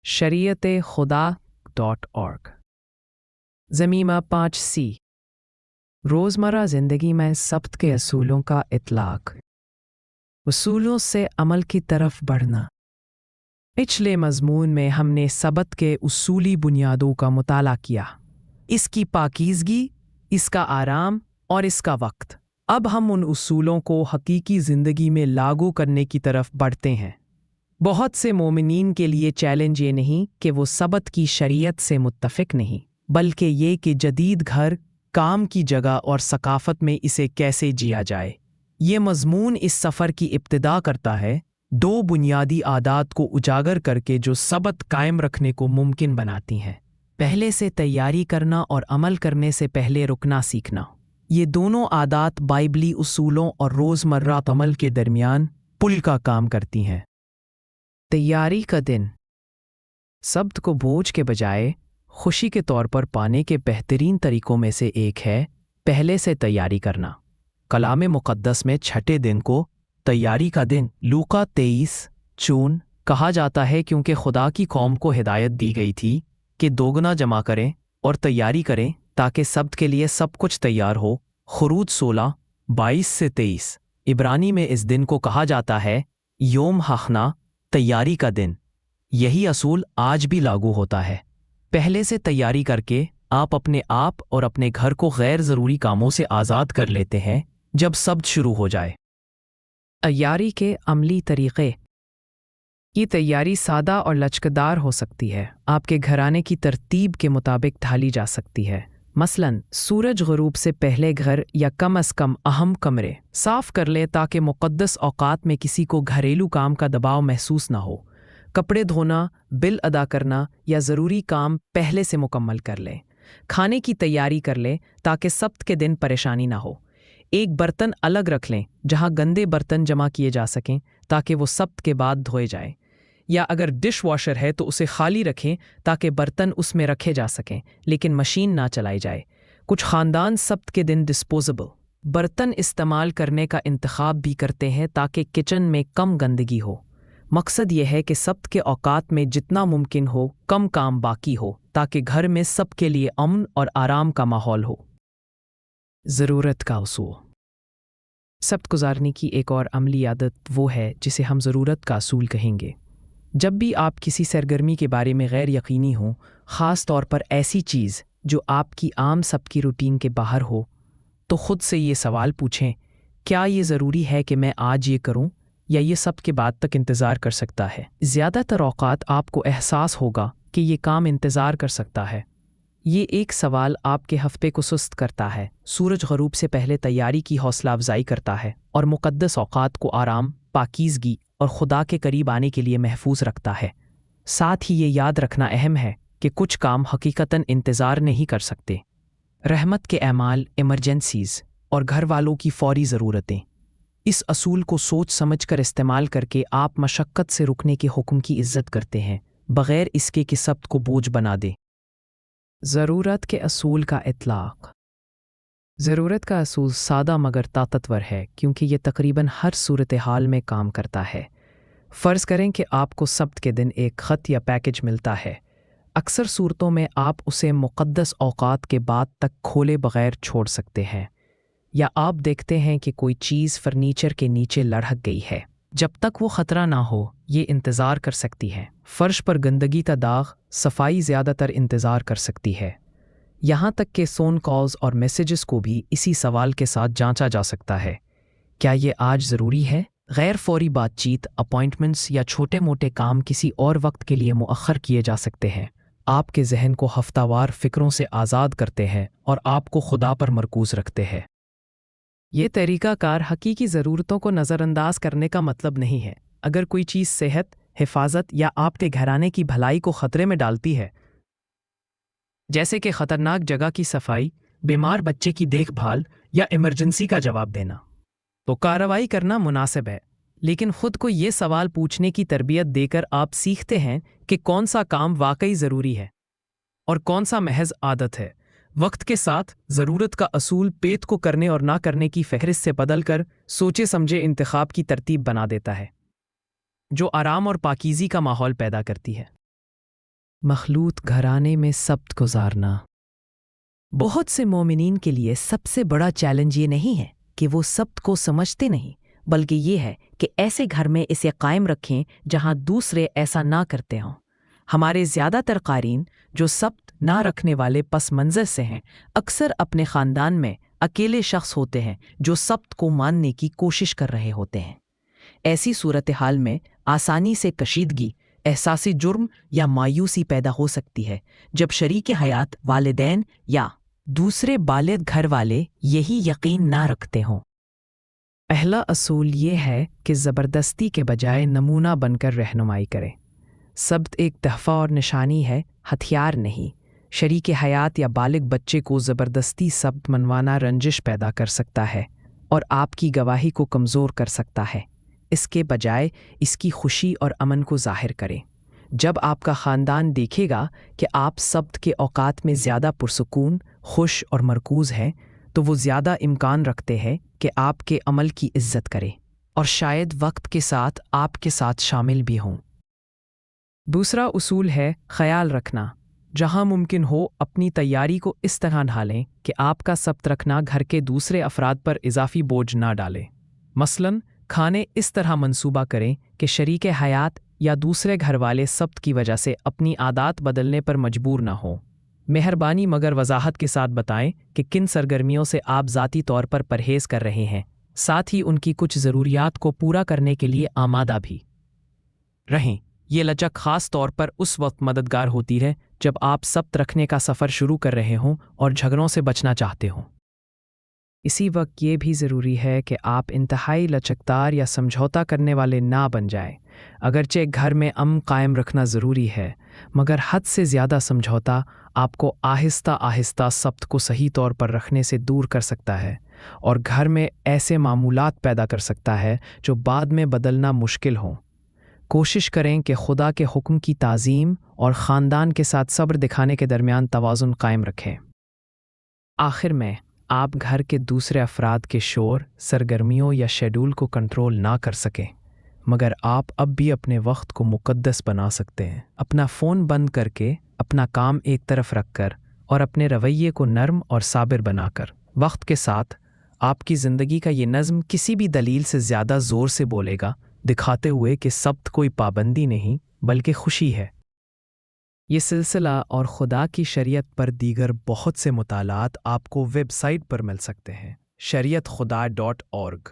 shariat-e-khuda.org। ज़मीमा 5C। रोज़मर्रा ज़िंदगी में सब्त के असूलों का इतलाक़, उसूलों से अमल की तरफ बढ़ना। पिछले मज़मून में हमने सब्त के उसूली बुनियादों का मुताला किया, इसकी पाकीज़गी, इसका आराम और इसका वक्त। अब हम उन उसूलों को हकीकी ज़िंदगी में लागू करने की तरफ बढ़ते हैं। बहुत से मोमिनीन के लिए चैलेंज ये नहीं कि वो सब्त की शरीयत से मुत्तफ़िक नहीं, बल्कि ये कि जदीद घर, काम की जगह और सकाफ़त में इसे कैसे जिया जाए। ये मज़मून इस सफ़र की इब्तिदा करता है दो बुनियादी आदात को उजागर करके जो सब्त कायम रखने को मुमकिन बनाती हैं। पहले से तैयारी करना और अमल करने से पहले रुकना सीखना। ये दोनों आदात बाइबली उसूलों और रोज़मर्रा अमल के दरमियान पुल का काम करती हैं। तैयारी का दिन सब्त को बोझ के बजाय खुशी के तौर पर पाने के बेहतरीन तरीकों में से एक है पहले से तैयारी करना। कलाम मुक़द्दस में छठे दिन को तैयारी का दिन लूका 23:4 कहा जाता है, क्योंकि खुदा की कौम को हिदायत दी गई थी कि दोगुना जमा करें और तैयारी करें ताकि सब्त के लिए सब कुछ तैयार हो। खुरूज 16:22-23। इब्रानी में इस दिन को कहा जाता है योम हखना, तैयारी का दिन। यही असूल आज भी लागू होता है। पहले से तैयारी करके आप अपने आप और अपने घर को गैर ज़रूरी कामों से आज़ाद कर लेते हैं जब सब्त शुरू हो जाए। तैयारी के अमली तरीक़े। ये तैयारी सादा और लचकदार हो सकती है, आपके घराने की तरतीब के मुताबिक ढाली जा सकती है। मसलन सूरज ग़ुरूब से पहले घर या कम अज़ कम अहम कमरे साफ़ कर लें ताकि मुक़द्दस औक़ात में किसी को घरेलू काम का दबाव महसूस ना हो। कपड़े धोना, बिल अदा करना या ज़रूरी काम पहले से मुकम्मल कर लें। खाने की तैयारी कर लें ताकि सब्त के दिन परेशानी ना हो। एक बर्तन अलग रख लें जहां गंदे बर्तन जमा किए जा सकें ताकि वो सब्त के बाद धोए जाएं। या अगर डिश वॉशर है तो उसे खाली रखें ताकि बर्तन उसमें रखे जा सकें लेकिन मशीन ना चलाई जाए। कुछ ख़ानदान सब्त के दिन डिस्पोजेबल बर्तन इस्तेमाल करने का इंतखाब भी करते हैं ताकि किचन में कम गंदगी हो। मकसद यह है कि सब्त के औकात में जितना मुमकिन हो कम काम बाकी हो ताकि घर में सब के लिए अमन और आराम का माहौल हो। ज़रूरत का उसूल। सब्त गुजारने की एक और अमली आदत वो है जिसे हम ज़रूरत का असूल कहेंगे। जब भी आप किसी सरगर्मी के बारे में गैर यकीनी हो, ख़ास तौर पर ऐसी चीज़ जो आपकी आम सब्त की रूटीन के बाहर हो, तो ख़ुद से ये सवाल पूछें, क्या ये ज़रूरी है कि मैं आज ये करूं या ये सब्त के बाद तक इंतज़ार कर सकता है। ज़्यादातर औक़ात आपको एहसास होगा कि ये काम इंतज़ार कर सकता है। ये एक सवाल आपके हफ्ते को सुस्त करता है, सूरज ग़रूब से पहले तैयारी की हौसला अफजाई करता है और मुक़द्दस औक़ात को आराम, पाकीज़गी और खुदा के करीब आने के लिए महफूज रखता है। साथ ही ये याद रखना अहम है कि कुछ काम हकीकतन इंतज़ार नहीं कर सकते। रहमत के अमाल, इमरजेंसीज़ और घर वालों की फ़ौरी ज़रूरतें। इस असूल को सोच समझ कर इस्तेमाल करके आप मशक्क़त से रुकने के हुक्म की इज़्ज़त करते हैं, बग़ैर इसके कि सब्त को बोझ बना दे। ज़रूरत के असूल का इतलाक़। ज़रूरत का असूल सादा मगर ताकतवर है क्योंकि ये तकरीबन हर सूरत हाल में काम करता है। फ़र्ज़ करें कि आपको सब्त के दिन एक ख़त या पैकेज मिलता है। अक्सर सूरतों में आप उसे मुक़द्दस औक़ात के बाद तक खोले बग़ैर छोड़ सकते हैं, या आप देखते हैं कि कोई चीज़ फर्नीचर के नीचे लढ़क गई है। जब तक वो ख़तरा ना हो ये इंतज़ार कर सकती है। फ़र्श पर गंदगी का दाग, सफाई ज़्यादातर इंतज़ार कर सकती है। यहाँ तक कि फ़ोन कॉल्स और मैसेजेस को भी इसी सवाल के साथ जांचा जा सकता है, क्या ये आज ज़रूरी है? गैर फ़ौरी बातचीत, अपॉइंटमेंट्स या छोटे मोटे काम किसी और वक्त के लिए मुअख्खर किए जा सकते हैं। आपके जहन को हफ्तावार फ़िक्रों से आज़ाद करते हैं और आपको खुदा पर मरकूज़ रखते हैं। ये तरीक़ाकार हकीकी ज़रूरतों को नज़रअंदाज करने का मतलब नहीं है। अगर कोई चीज़ सेहत, हिफाजत या आपके घराने की भलाई को ख़तरे में डालती है, जैसे कि ख़तरनाक जगह की सफाई, बीमार बच्चे की देखभाल या इमरजेंसी का जवाब देना, तो कार्रवाई करना मुनासिब है। लेकिन ख़ुद को ये सवाल पूछने की तरबियत देकर आप सीखते हैं कि कौन सा काम वाकई ज़रूरी है और कौन सा महज आदत है। वक्त के साथ ज़रूरत का असूल पेट को करने और ना करने की फ़हरिस्त से बदलकर सोचे समझे इंतखाब की तरतीब बना देता है, जो आराम और पाकीज़ी का माहौल पैदा करती है। मखलूत घराने में सब्त गुजारना। बहुत से मोमिनीन के लिए सबसे बड़ा चैलेंज ये नहीं है कि वो सब्त को समझते नहीं, बल्कि ये है कि ऐसे घर में इसे कायम रखें जहां दूसरे ऐसा ना करते हों। हमारे ज़्यादातर क़ारीन जो सब्त ना रखने वाले पस मंज़र से हैं, अक्सर अपने ख़ानदान में अकेले शख्स होते हैं जो सब्त को मानने की कोशिश कर रहे होते हैं। ऐसी सूरत हाल में आसानी से कशीदगी, एहसासी जुर्म या मायूसी पैदा हो सकती है जब शरीक हयात वालिदैन या दूसरे बालिग घर वाले यही यकीन ना रखते हों। पहला असूल ये है कि ज़बरदस्ती के बजाय नमूना बनकर रहनुमाई करें। सब्त एक तहफ़ा और निशानी है, हथियार नहीं। शरीक हयात या बालिग बच्चे को ज़बरदस्ती सब्त मनवाना रंजिश पैदा कर सकता है और आपकी गवाही को कमज़ोर कर सकता है। इसके बजाय इसकी खुशी और अमन को ज़ाहिर करें। जब आपका ख़ानदान देखेगा कि आप सब्त के औकात में ज़्यादा पुरसुकून, खुश और मरकूज़ हैं, तो वो ज़्यादा इम्कान रखते हैं कि आपके अमल की इज़्ज़त करें और शायद वक्त के साथ आपके साथ शामिल भी हों। दूसरा उसूल है ख़याल रखना। जहाँ मुमकिन हो अपनी तैयारी को इस तरह ढालें कि आपका सब्त रखना घर के दूसरे अफराद पर इजाफ़ी बोझ ना डाले। मसलन खाने इस तरह मंसूबा करें कि शरीक हयात या दूसरे घर वाले सब्त की वजह से अपनी आदत बदलने पर मजबूर ना हो। मेहरबानी मगर वजाहत के साथ बताएं कि किन सरगर्मियों से आप ज़ाती तौर पर परहेज़ कर रहे हैं, साथ ही उनकी कुछ ज़रूरियात को पूरा करने के लिए आमादा भी रहें। ये लचक ख़ास तौर पर उस वक्त मददगार होती है जब आप सब्त रखने का सफ़र शुरू कर रहे हों और झगड़ों से बचना चाहते हों। इसी वक्त ये भी ज़रूरी है कि आप इंतहाई लचकदार या समझौता करने वाले ना बन जाएं। अगरचे घर में अमन कायम रखना ज़रूरी है, मगर हद से ज़्यादा समझौता आपको आहिस्ता आहिस्ता सब्त को सही तौर पर रखने से दूर कर सकता है और घर में ऐसे मामूलात पैदा कर सकता है जो बाद में बदलना मुश्किल हों। कोशिश करें कि खुदा के हुक्म की ताज़ीम और ख़ानदान के साथ सब्र दिखाने के दरमियान तवाज़ुन कायम रखें। आखिर में, आप घर के दूसरे अफराद के शोर, सरगर्मियों या शेड्यूल को कंट्रोल ना कर सकें, मगर आप अब भी अपने वक्त को मुक़द्दस बना सकते हैं। अपना फ़ोन बंद करके, अपना काम एक तरफ रखकर और अपने रवैये को नर्म और साबिर बनाकर। वक्त के साथ आपकी ज़िंदगी का ये नज़्म किसी भी दलील से ज़्यादा ज़ोर से बोलेगा, दिखाते हुए कि सब्त कोई पाबंदी नहीं बल्कि खुशी है। ये सिलसिला और खुदा की शरीयत पर दीगर बहुत से मुतालात आपको वेबसाइट पर मिल सकते हैं, shariatkhuda.org।